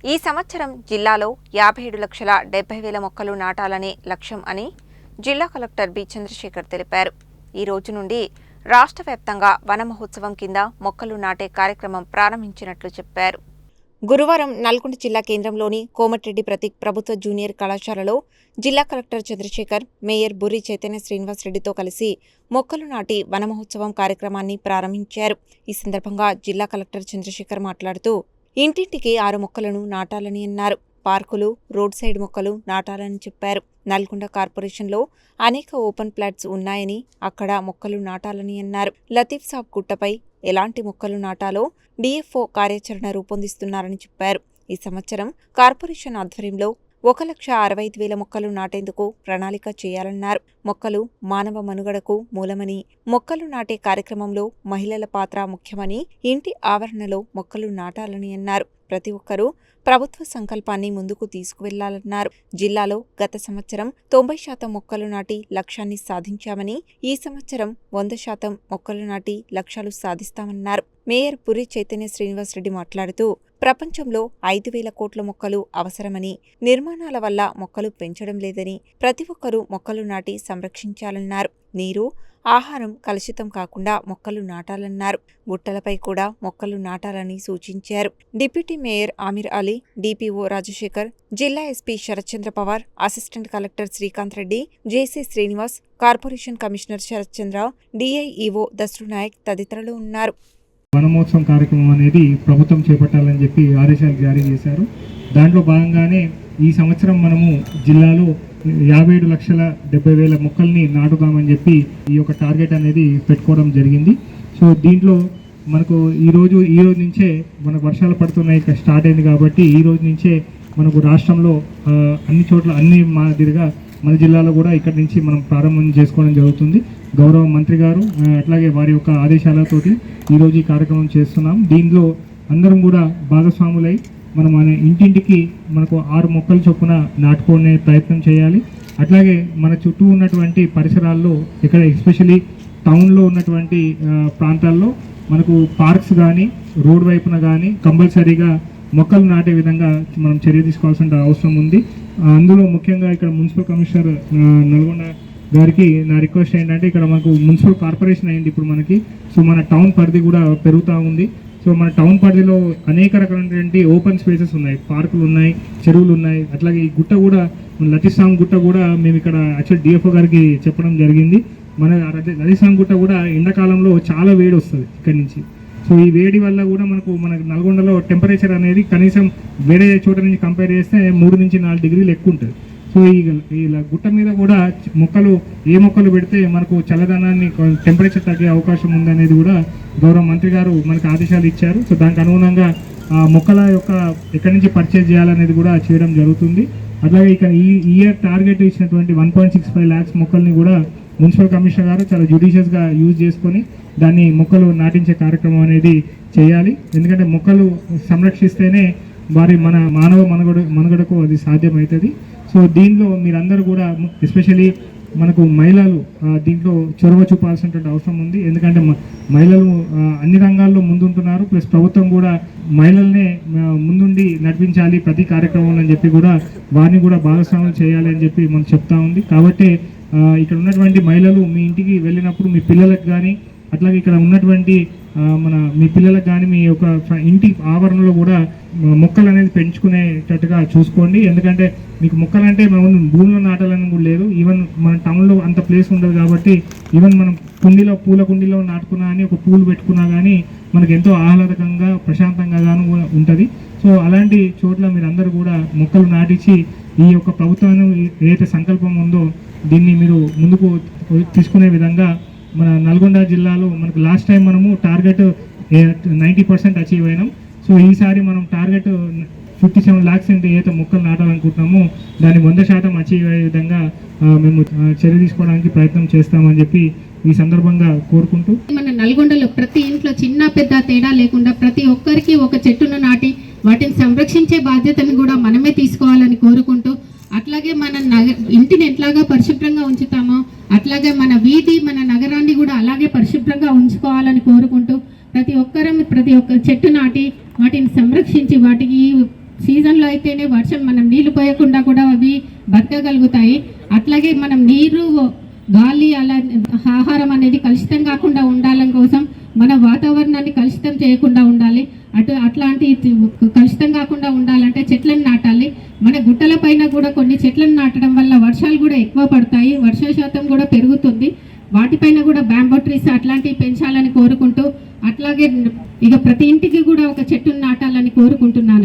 ఈ సంవత్సరం జిల్లాలో 57,70,000 మొక్కలు నాటాలనే లక్ష్యం అని జిల్లా కలెక్టర్ బి చంద్రశేఖర్ తెలిపారు. ఈ రోజు నుండి రాష్ట్ర వ్యాప్తంగా వన మహోత్సవం కింద మొక్కలు నాటే కార్యక్రమం ప్రారంభించినట్లు చెప్పారు. గురువారం నల్గొండ జిల్లా కేంద్రంలోని కోమటిరెడ్డి ప్రతీక్ ప్రభుత్వ జూనియర్ కళాశాలలో జిల్లా కలెక్టర్ చంద్రశేఖర్, మేయర్ బుర్రి చైతన్య శ్రీనివాస్ రెడ్డితో కలిసి మొక్కలు నాటి వన మహోత్సవం కార్యక్రమాన్ని ప్రారంభించారు. ఈ సందర్భంగా జిల్లా కలెక్టర్ చంద్రశేఖర్ మాట్లాడుతూ ఇంటింటికి 6 మొక్కలను నాటాలని అన్నారు. పార్కులు, రోడ్ సైడ్ మొక్కలు నాటాలని చెప్పారు. నల్గొండ కార్పొరేషన్లో అనేక ఓపెన్ ప్లాట్స్ ఉన్నాయని అక్కడ మొక్కలు నాటాలని అన్నారు. లతీఫ్ సాబ్ గుట్టపై ఎలాంటి మొక్కలు నాటాలో డిఎఫ్ఓ కార్యాచరణ రూపొందిస్తున్నారని చెప్పారు. ఈ సంవత్సరం కార్పొరేషన్ ఆధ్వర్యంలో 1,65,000 మొక్కలు నాటేందుకు ప్రణాళిక చేయాలన్నారు. మొక్కలు మానవ మనుగడకు మూలమని, మొక్కలు నాటే కార్యక్రమంలో మహిళల పాత్ర ముఖ్యమని, ఇంటి ఆవరణలో మొక్కలు నాటాలని అన్నారు. ప్రతి ఒక్కరూ ప్రభుత్వ సంకల్పాన్ని ముందుకు తీసుకువెళ్లాలన్నారు. జిల్లాలో గత సంవత్సరం 90% మొక్కలు నాటి లక్ష్యాన్ని సాధించామని, ఈ సంవత్సరం 100% మొక్కలు నాటి లక్ష్యాలు సాధిస్తామన్నారు. మేయర్ బుర్రి చైతన్య శ్రీనివాస్ రెడ్డి మాట్లాడుతూ ప్రపంచంలో 5,000 కోట్ల మొక్కలు అవసరమని, నిర్మాణాల వల్ల మొక్కలు పెంచడం లేదని, ప్రతి ఒక్కరూ మొక్కలు నాటి సంరక్షించాలన్నారు. నీరు, ఆహారం కలుషితం కాకుండా మొక్కలు నాటాలన్నారు. గుట్టలపై కూడా మొక్కలు నాటాలని సూచించారు. Deputy mayor Aamir Ali, DPO Rajasekhar, జిల్లా SP Sharathchandra Pawar, assistant collector Srikanth Reddy, JC Srinivas, corporation commissioner Sharathchandra, DIEO Dasru Naik తదితరులు ఉన్నారు. వనమహోత్సవం కార్యక్రమం అనేది ప్రభుత్వం చేపట్టాలని చెప్పి ఆదేశాలు జారీ చేశారు. దాంట్లో భాగంగానే ఈ సంవత్సరం మనము జిల్లాలో 57,70,000 మొక్కల్ని నాటుదామని చెప్పి ఈ యొక్క టార్గెట్ అనేది పెట్టుకోవడం జరిగింది. సో దీంట్లో మనకు ఈ రోజు నుంచే మనకు వర్షాలు పడుతున్నాయి, స్టార్ట్ అయింది కాబట్టి ఈ రోజు నుంచే మనకు రాష్ట్రంలో అన్ని చోట్ల అన్ని మాదిరిగా మన జిల్లాలో కూడా ఇక్కడి నుంచి మనం ప్రారంభం చేసుకోవడం జరుగుతుంది. గౌరవ మంత్రి గారు అట్లాగే వారి యొక్క ఆదేశాలతోటి ఈరోజు ఈ కార్యక్రమం చేస్తున్నాం. దీనిలో అందరం కూడా భాగస్వాములై మనం మన ఇంటింటికి మనకు 6 మొక్కలు చొప్పున నాటుకునే ప్రయత్నం చేయాలి. అట్లాగే మన చుట్టూ ఉన్నటువంటి పరిసరాల్లో ఇక్కడ ఎస్పెషలీ టౌన్లో ఉన్నటువంటి ప్రాంతాల్లో మనకు పార్క్స్ కానీ రోడ్ వైపున కానీ కంపల్సరీగా మొక్కలు నాటే విధంగా మనం చర్య తీసుకోవాల్సిన అవసరం ఉంది. అందులో ముఖ్యంగా ఇక్కడ మున్సిపల్ కమిషనర్ నల్గొండ గారికి నా రిక్వెస్ట్ ఏంటంటే, ఇక్కడ మనకు మున్సిపల్ కార్పొరేషన్ అయింది ఇప్పుడు మనకి. సో మన టౌన్ పరిధి కూడా పెరుగుతూ ఉంది. సో మన టౌన్ పరిధిలో అనేక రకాలైనటువంటి ఓపెన్ స్పేసెస్ ఉన్నాయి, పార్కులు ఉన్నాయి, చెరువులు ఉన్నాయి. అట్లాగే ఈ గుట్ట కూడా లతీఫ్ గుట్ట కూడా మేము ఇక్కడ యాక్చువల్ డిఎఫ్ఓ గారికి చెప్పడం జరిగింది. మన లతీఫ్ గుట్ట కూడా ఎండాకాలంలో చాలా వేడి వస్తుంది ఇక్కడి నుంచి. సో ఈ వేడి వల్ల కూడా మనకు నల్గొండలో టెంపరేచర్ అనేది కనీసం వేరే చోట నుంచి కంపేర్ చేస్తే 3 నుంచి 4 డిగ్రీలు ఎక్కువ ఉంటుంది. సో ఈ గుట్ట మీద కూడా ఏ మొక్కలు పెడితే మనకు చల్లదనాన్ని టెంపరేచర్ తగ్గే అవకాశం ఉందనేది కూడా గౌరవ మంత్రి గారు మనకు ఆదేశాలు ఇచ్చారు. సో దానికి అనుగుణంగా మొక్కల యొక్క ఎక్కడి నుంచి పర్చేజ్ చేయాలనేది కూడా చేయడం జరుగుతుంది. అట్లాగే ఇక ఈ ఇయర్ టార్గెట్ ఇచ్చినటువంటి 1.65 lakhs మొక్కల్ని కూడా మున్సిపల్ కమిషనర్ గారు చాలా జ్యుడిషియస్గా యూజ్ చేసుకొని దాన్ని మొక్కలు నాటించే కార్యక్రమం అనేది చేయాలి. ఎందుకంటే మొక్కలు సంరక్షిస్తేనే మన మానవ మనుగడకు అది సాధ్యమవుతుంది. సో దీనిలో మీరందరూ కూడా ఎస్పెషలీ మనకు మహిళలు దీంట్లో చొరవ చూపాల్సినటువంటి అవసరం ఉంది. ఎందుకంటే మహిళలు అన్ని రంగాల్లో ముందుంటున్నారు. ప్లస్ ప్రభుత్వం కూడా మహిళల్నే ముందుండి నడిపించాలి ప్రతి కార్యక్రమంలో అని చెప్పి కూడా వారిని కూడా భాగస్వామ్యం చేయాలి అని చెప్పి మనకు చెప్తా ఉంది. కాబట్టి ఇక్కడ ఉన్నటువంటి మహిళలు మీ ఇంటికి వెళ్ళినప్పుడు మీ పిల్లలకు కానీ అట్లాగే ఇక్కడ ఉన్నటువంటి మీ పిల్లలకు కానీ మీ యొక్క ఇంటి ఆవరణలో కూడా మొక్కలు అనేది పెంచుకునేటట్టుగా చూసుకోండి. ఎందుకంటే మీకు మొక్కలంటే మనం భూమిలో నాటాలని కూడా లేదు. ఈవెన్ మన టౌన్లో అంత ప్లేస్ ఉండదు కాబట్టి ఈవెన్ మనం పూల కుండీలో నాటుకున్నా అని ఒక పూలు పెట్టుకున్నా కానీ మనకు ఎంతో ఆహ్లాదకంగా ప్రశాంతంగా గాను ఉంటుంది. సో అలాంటి చోట్ల మీరు అందరూ కూడా మొక్కలు నాటించి ఈ యొక్క ప్రభుత్వాన్ని ఏదైతే సంకల్పం ఉందో దీన్ని మీరు ముందుకు తీసుకునే విధంగా మన నల్గొండ జిల్లాలో మనకు లాస్ట్ టైం మనము టార్గెట్ 90% అచీవ్ అయినాం. సో ఈసారి మనం టార్గెట్ 57 lakhs ఏదైతే మొక్కలు నాటాలనుకుంటున్నామో దాన్ని 100% అచీవ్ అయ్యే విధంగా మేము చర్య తీసుకోవడానికి ప్రయత్నం చేస్తామని చెప్పి ఈ సందర్భంగా కోరుకుంటూ, మన నల్గొండలో ప్రతి ఇంట్లో చిన్న పెద్ద తేడా లేకుండా ప్రతి ఒక్కరికి ఒక చెట్టును నాటి వాటిని సంరక్షించే బాధ్యతను కూడా మనమే తీసుకోవాలని కోరుకుంటూ, అట్లాగే మన ఇంటిని ఎట్లాగా పరిశుభ్రంగా ఉంచుతామో అట్లాగే మన వీధి మన నగరాన్ని కూడా అలాగే పరిశుభ్రంగా ఉంచుకోవాలని కోరుకుంటూ ప్రతి ఒక్క చెట్టు నాటి వాటిని సంరక్షించి వాటికి సీజన్లో అయితేనే వర్షం మనం నీళ్లు పోయకుండా కూడా అవి బతకగలుగుతాయి. అట్లాగే మనం నీరు, గాలి, అలా ఆహారం అనేది కలుషితం కాకుండా ఉండాలని కోసం మన వాతావరణాన్ని కలుషితం చేయకుండా ఉండాలి. అట్లాంటి కలుషితం కాకుండా ఉండాలంటే చెట్లను నాటాలి. మన గుట్టల పైన కూడా కొన్ని చెట్లను నాటడం వల్ల వర్షాలు కూడా ఎక్కువ పడతాయి, వర్ష శాతం కూడా పెరుగుతుంది. వాటిపైన కూడా బ్యాంబో ట్రీస్ అట్లాంటివి పెంచాలని కోరుకుంటూ, అట్లాగే ఇక ప్రతి ఇంటికి కూడా ఒక చెట్టును నాటాలని కోరుకుంటున్నాను.